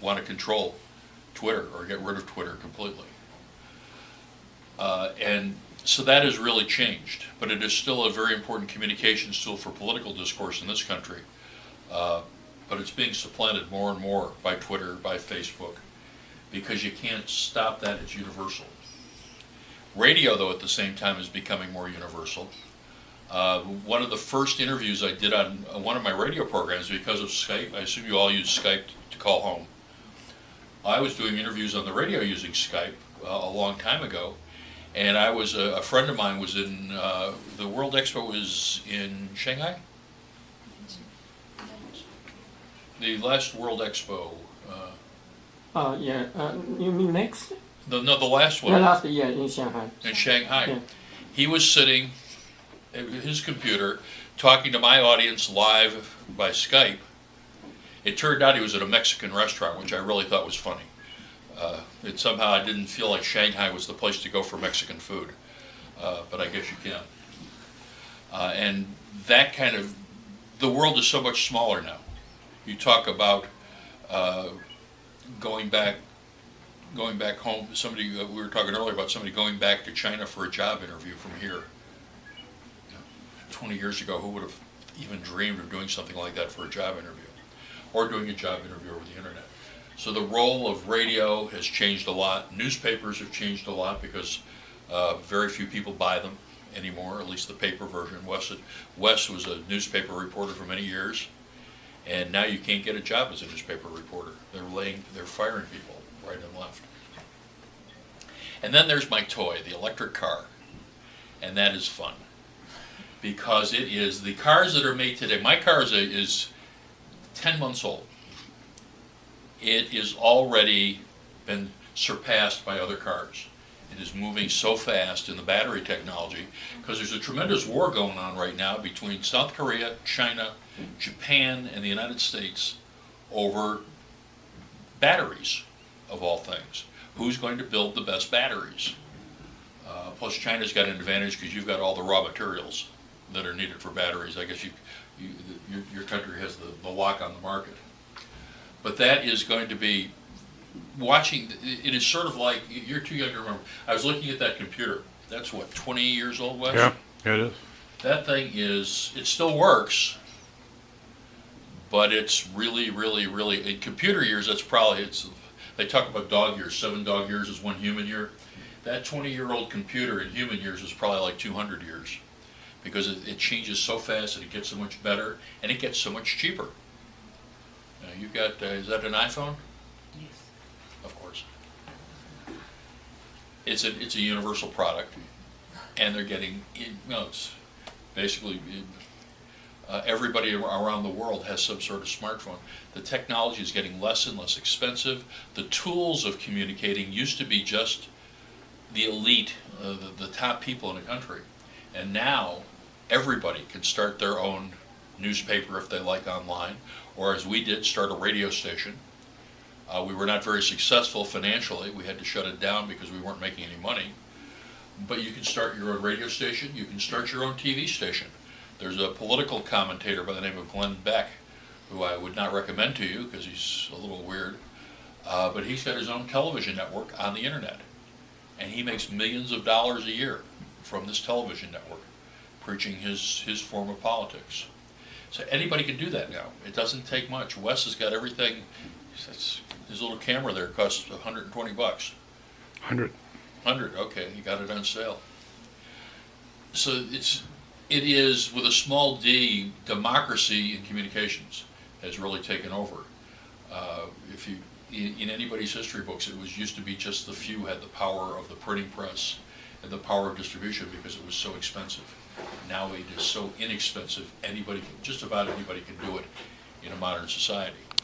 want to control Twitter or get rid of Twitter completely. And so that has really changed, but it is still a very important communications tool for political discourse in this country. But it's being supplanted more and more by Twitter, by Facebook, because you can't stop that. It's universal. Radio, though, at the same time is becoming more universal. One of the first interviews I did on one of my radio programs, because of Skype, I assume you all use Skype to call home. I was doing interviews on the radio using Skype a long time ago, and I was a friend of mine was in the World Expo was in Shanghai. The last World Expo. You mean next? The last one. The last year in Shanghai. In Shanghai. Yeah. He was sitting at his computer talking to my audience live by Skype. It turned out he was at a Mexican restaurant, which I really thought was funny. It somehow I didn't feel like Shanghai was the place to go for Mexican food, but I guess you can. And that kind of, the world is so much smaller now. You talk about going back home. Somebody we were talking earlier about somebody going back to China for a job interview from here. 20 years ago, who would have even dreamed of doing something like that for a job interview, or doing a job interview over the internet? So the role of radio has changed a lot. Newspapers have changed a lot because very few people buy them anymore, at least the paper version. Wes was a newspaper reporter for many years, and now you can't get a job as a newspaper reporter. They're firing people right and left. And then there's my toy, the electric car, and that is fun because it is the cars that are made today. My car is 10 months old. It is already been surpassed by other cars. It is moving so fast in the battery technology because there's a tremendous war going on right now between South Korea, China, Japan, and the United States over batteries, of all things. Who's going to build the best batteries? Plus, China's got an advantage because you've got all the raw materials that are needed for batteries. I guess your country has the lock on the market. But that is going to be watching. It is sort of like, you're too young to remember. I was looking at that computer. That's what, 20 years old, Wes? Yeah, it is. That thing is, it still works, but it's really, really, really, in computer years, that's probably, they talk about dog years, 7 dog years is 1 human year. That 20-year-old computer in human years is probably like 200 years because it changes so fast and it gets so much better and it gets so much cheaper. You've got, is that an iPhone? Yes. Of course. It's a universal product, and they're getting, it's basically everybody around the world has some sort of smartphone. The technology is getting less and less expensive. The tools of communicating used to be just the elite, the top people in a country, and now everybody can start their own newspaper if they like online, or as we did, start a radio station. We were not very successful financially. We had to shut it down because we weren't making any money. But you can start your own radio station. You can start your own TV station. There's a political commentator by the name of Glenn Beck, who I would not recommend to you because he's a little weird. But he's got his own television network on the internet. And he makes millions of dollars a year from this television network, preaching his form of politics. So anybody can do that now. It doesn't take much. Wes has got everything. His little camera there costs $120. 100. 100. Okay, you got it on sale. So it is with a small d, democracy in communications has really taken over. If you in anybody's history books, it used to be just the few had the power of the printing press and the power of distribution because it was so expensive. Now it is so inexpensive, just about anybody can do it in a modern society.